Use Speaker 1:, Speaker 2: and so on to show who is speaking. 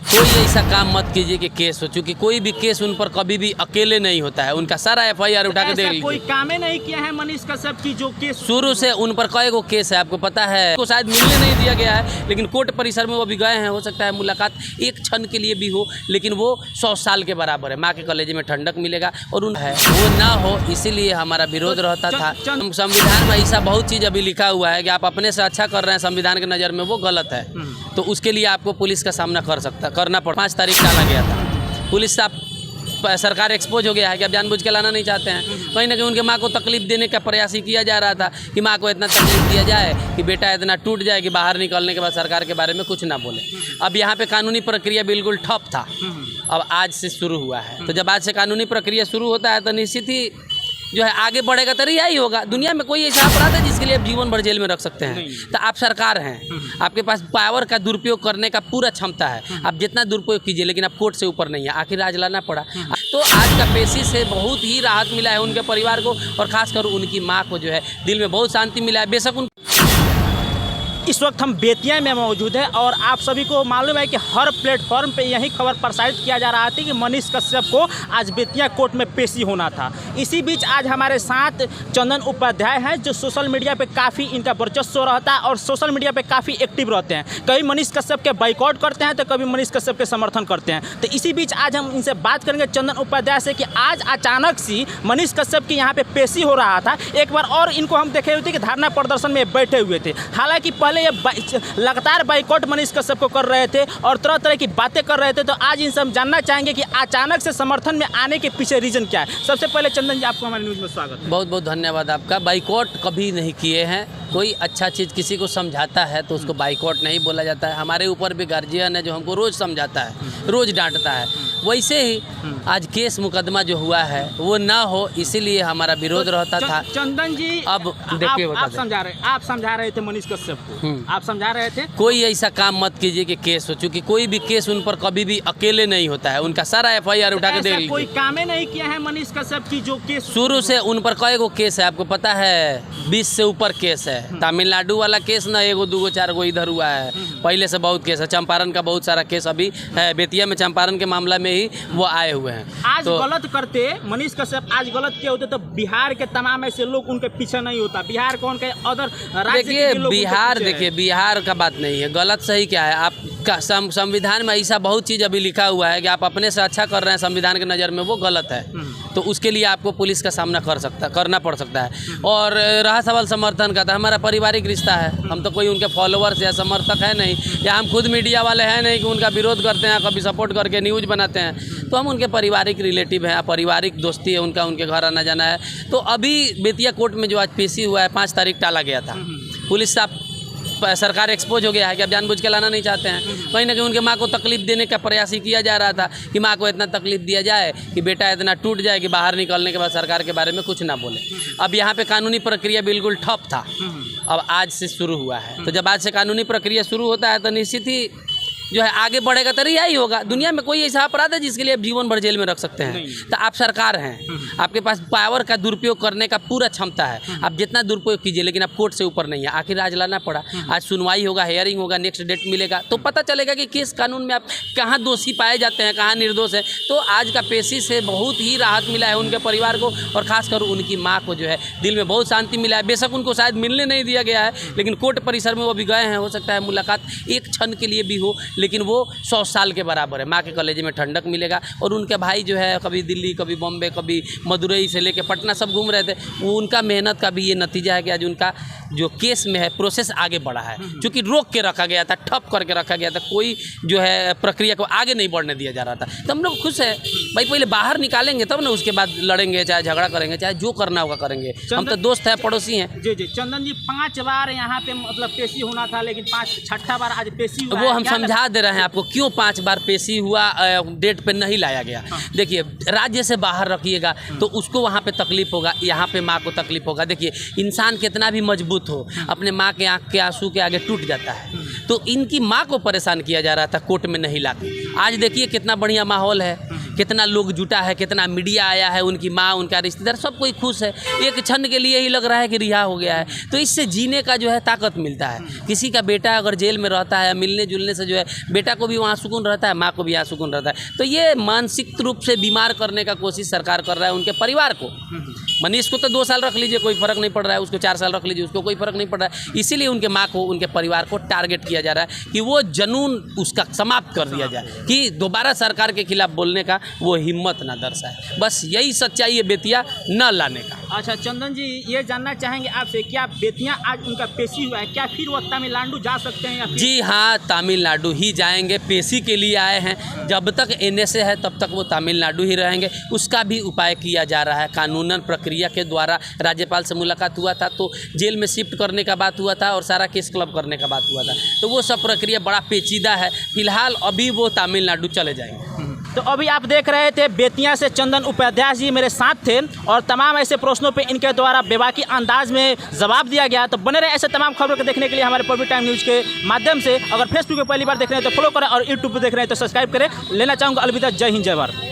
Speaker 1: कोई ऐसा काम मत कीजिए कि केस हो, चूँकि कोई भी केस उन पर कभी भी अकेले नहीं होता है। उनका सारा FIR उठा के देख लीजिए।
Speaker 2: कोई काम नहीं किया है मनीष कश्यप की जो केस
Speaker 1: शुरू से उन पर कई गो केस है, आपको पता है। को शायद मिलने नहीं दिया गया है, लेकिन कोर्ट परिसर में वो भी गए हैं। हो सकता है मुलाकात एक क्षण के लिए भी हो, लेकिन वो 100 साल के बराबर है। माँ के कलेजे में ठंडक मिलेगा और उन है वो ना हो, इसीलिए हमारा विरोध रहता था। संविधान में ऐसा बहुत चीज़ अभी लिखा हुआ है कि आप अपने से अच्छा कर रहे हैं संविधान की नज़र में, वो गलत है। तो उसके लिए आपको पुलिस का सामना करना पड़ा। 5 तारीख डाला गया था, पुलिस से सरकार एक्सपोज हो गया है कि आप जानबूझ के लाना नहीं चाहते हैं। कहीं ना कहीं उनके माँ को तकलीफ देने का प्रयास ही किया जा रहा था कि माँ को इतना तकलीफ दिया जाए कि बेटा इतना टूट जाए कि बाहर निकलने के बाद सरकार के बारे में कुछ ना बोले। अब यहाँ पे कानूनी प्रक्रिया बिल्कुल ठप था, अब आज से शुरू हुआ है। तो जब आज से कानूनी प्रक्रिया शुरू होता है तो निश्चित ही जो है आगे बढ़ेगा तो यही होगा। दुनिया में कोई ऐसा अपराध है जिसके लिए आप जीवन भर जेल में रख सकते हैं? तो आप सरकार हैं, आपके पास पावर का दुरुपयोग करने का पूरा क्षमता है। आप जितना दुरुपयोग कीजिए, लेकिन आप कोर्ट से ऊपर नहीं है। आखिर आज लाना पड़ा। तो आज का पेशी से बहुत ही राहत मिला है उनके परिवार को, और खासकर उनकी माँ को जो है दिल में बहुत शांति मिला है। बेशक उन
Speaker 2: इस वक्त हम बेतिया में मौजूद है और आप सभी को मालूम है कि हर प्लेटफॉर्म पे यही खबर प्रसारित किया जा रहा था कि मनीष कश्यप को आज बेतिया कोर्ट में पेशी होना था। इसी बीच आज हमारे साथ चंदन उपाध्याय हैं, जो सोशल मीडिया पे काफ़ी इनका वर्चस्व रहता है और सोशल मीडिया पे काफ़ी एक्टिव रहते हैं। कभी मनीष कश्यप के बाइकआउट करते हैं तो कभी मनीष कश्यप के समर्थन करते हैं। तो इसी बीच आज हम इनसे बात करेंगे चंदन उपाध्याय से कि आज अचानक से मनीष कश्यप की यहाँ पे पेशी हो रहा था। एक बार और इनको हम देखे हुए थे कि धरना प्रदर्शन में बैठे हुए थे। हालांकि पहले ये लगातार बाइकआउट मनीष कश्यप को कर रहे थे और तरह तरह की बातें कर रहे थे। तो आज इनसे हम जानना चाहेंगे कि अचानक से समर्थन में आने के पीछे रीजन क्या है। सबसे पहले चंदन जी, आपको हमारे न्यूज़ में स्वागत है।
Speaker 1: बहुत बहुत धन्यवाद आपका। बाइकआउट कभी नहीं किए हैं। कोई अच्छा चीज़ किसी को समझाता है तो उसको बाइकआउट नहीं बोला जाता है। हमारे ऊपर भी गार्जियन है जो हमको रोज़ समझाता है, रोज़ डांटता है। वैसे ही आज केस मुकदमा जो हुआ है वो ना हो, इसीलिए हमारा विरोध रहता था।
Speaker 2: चंदन जी, अब देखिए, आप समझा रहे थे मनीष कश्यप को, आप समझा रहे थे
Speaker 1: कोई ऐसा काम मत कीजिए कि केस हो, चूँकि कोई भी केस उन पर कभी भी अकेले नहीं होता है। उनका सारा FIR उठा के देख लीजिए।
Speaker 2: कोई काम नहीं किया है मनीष कश्यप की जो केस
Speaker 1: शुरू से उन पर कई गो केस है, आपको पता है। 20 से ऊपर केस है। तमिलनाडु वाला केस ना 1 2 4 गो इधर हुआ है, पहले से बहुत केस है। चंपारण का बहुत सारा केस अभी है। बेतिया में चंपारण के मामला में ही वो आए हुए हैं।
Speaker 2: आज तो गलत करते मनीष कश्यप, आज गलत किए होते तो बिहार के तमाम ऐसे लोग उनके पीछे नहीं होता। बिहार कौन के अदर राज्य के लोग
Speaker 1: देखिए बिहार का बात नहीं है। गलत सही क्या है, आपका संविधान में ऐसा बहुत चीज़ अभी लिखा हुआ है कि आप अपने से अच्छा कर रहे हैं संविधान की नज़र में, वो गलत है। तो उसके लिए आपको पुलिस का सामना करना पड़ सकता है। और रहा सवाल समर्थन का, तो हमारा पारिवारिक रिश्ता है। हम तो कोई उनके फॉलोअर्स या समर्थक है नहीं, या हम खुद मीडिया वाले हैं नहीं कि उनका विरोध करते हैं, कभी सपोर्ट करके न्यूज़ बनाते हैं। तो हम उनके पारिवारिक रिलेटिव हैं, पारिवारिक दोस्ती है उनका, उनके घर आना जाना है। तो अभी बेतिया कोर्ट में जो आज पेशी हुआ है, 5 तारीख टाला गया था। पुलिस से सरकार एक्सपोज हो गया है कि आप जानबूझ के लाना नहीं चाहते हैं। कहीं ना कहीं उनके माँ को तकलीफ देने का प्रयास ही किया जा रहा था कि माँ को इतना तकलीफ दिया जाए कि बेटा इतना टूट जाए कि बाहर निकलने के बाद सरकार के बारे में कुछ ना बोले। अब यहाँ पे कानूनी प्रक्रिया बिल्कुल ठप था, अब आज से शुरू हुआ है। तो जब आज से कानूनी प्रक्रिया शुरू होता है तो निश्चित ही जो है आगे बढ़ेगा तो यही होगा। दुनिया में कोई ऐसा अपराध है जिसके लिए आप जीवन भर जेल में रख सकते हैं? तो आप सरकार हैं, आपके पास पावर का दुरुपयोग करने का पूरा क्षमता है। आप जितना दुरुपयोग कीजिए, लेकिन आप कोर्ट से ऊपर नहीं है। आखिर आज लाना पड़ा। आज सुनवाई होगा, हेयरिंग होगा, नेक्स्ट डेट मिलेगा, तो पता चलेगा कि किस कानून में आप कहाँ दोषी पाए जाते हैं, कहाँ निर्दोष है। तो आज का पेशी से बहुत ही राहत मिला है उनके परिवार को, और खासकर उनकी माँ को जो है दिल में बहुत शांति मिला है। बेशक उनको शायद मिलने नहीं दिया गया है, लेकिन कोर्ट परिसर में वो भी गए हैं। हो सकता है मुलाकात एक क्षण के लिए भी हो, लेकिन वो 100 साल के बराबर है। माँ के कलेजे में ठंडक मिलेगा। और उनके भाई जो है कभी दिल्ली, कभी बॉम्बे, कभी मदुरई से लेके पटना सब घूम रहे थे। वो उनका मेहनत का भी ये नतीजा है कि आज उनका जो केस में है प्रोसेस आगे बढ़ा है। क्योंकि रोक के रखा गया था, ठप करके रखा गया था, कोई जो है प्रक्रिया को आगे नहीं बढ़ने दिया जा रहा था। तो हम लोग खुश है भाई, पहले बाहर निकालेंगे तब ना उसके बाद लड़ेंगे, चाहे झगड़ा करेंगे, चाहे जो करना होगा करेंगे। हम तो दोस्त हैं, पड़ोसी हैं।
Speaker 2: जी चंदन जी, 5 बार यहाँ पे मतलब पेशी होना था, लेकिन 6ठा बार आज पेशी हुआ।
Speaker 1: वो हम समझा दे रहे हैं आपको क्यों 5 बार पेशी हुआ, डेट पे नहीं लाया गया। देखिए, राज्य से बाहर रखिएगा तो उसको वहाँ पे तकलीफ होगा, यहाँ पे माँ को तकलीफ होगा। देखिए, इंसान कितना भी मजबूत हो, अपने माँ के आँख के आंसू के आगे टूट जाता है। तो इनकी माँ को परेशान किया जा रहा था कोर्ट में नहीं लाके। आज देखिए कितना बढ़िया माहौल है कितना लोग जुटा है, कितना मीडिया आया है, उनकी माँ, उनका रिश्तेदार, सब कोई खुश है। एक क्षण के लिए ही लग रहा है कि रिहा हो गया है। तो इससे जीने का जो है ताकत मिलता है। किसी का बेटा अगर जेल में रहता है, मिलने जुलने से जो है बेटा को भी वहाँ सुकून रहता है, माँ को भी यहाँ सुकून रहता है। तो ये मानसिक रूप से बीमार करने का कोशिश सरकार कर रहा है उनके परिवार को। मनीष को तो 2 साल रख लीजिए, कोई फ़र्क नहीं पड़ रहा है, उसको 4 साल रख लीजिए, उसको कोई फ़र्क नहीं पड़ रहा है। इसीलिए उनके माँ को, उनके परिवार को टारगेट किया जा रहा है कि वो जुनून उसका समाप्त कर दिया जाए, कि दोबारा सरकार के खिलाफ बोलने का वो हिम्मत ना दर्शाए। बस यही सच्चाई है बेतिया न लाने का।
Speaker 2: अच्छा चंदन जी, ये जानना चाहेंगे आपसे, क्या बेतिया आज उनका पेशी हुआ है, क्या फिर वो तमिलनाडु जा सकते हैं या फिर?
Speaker 1: जी हाँ, तमिलनाडु ही जाएंगे, पेशी के लिए आए हैं। जब तक NSA है तब तक वो तमिलनाडु ही रहेंगे। उसका भी उपाय किया जा रहा है कानूनन प्रक्रिया के द्वारा। राज्यपाल से मुलाकात हुआ था तो जेल में शिफ्ट करने का बात हुआ था और सारा केस क्लब करने का बात हुआ था। तो वो सब प्रक्रिया बड़ा पेचीदा है। फिलहाल अभी वो तमिलनाडु चले जाएंगे।
Speaker 2: तो अभी आप देख रहे थे बेतिया से चंदन उपाध्याय जी मेरे साथ थे और तमाम ऐसे प्रश्नों पे इनके द्वारा बेबाकी अंदाज में जवाब दिया गया। तो बने रहे ऐसे तमाम खबरों को देखने के लिए हमारे पब्लिक टाइम न्यूज़ के माध्यम से। अगर फेसबुक पे पहली बार देख रहे हैं तो फॉलो करें और यूट्यूब पे देख रहे हैं तो सब्सक्राइब करें। लेना चाहूँगा अलविदा। जय हिंद, जय भारत।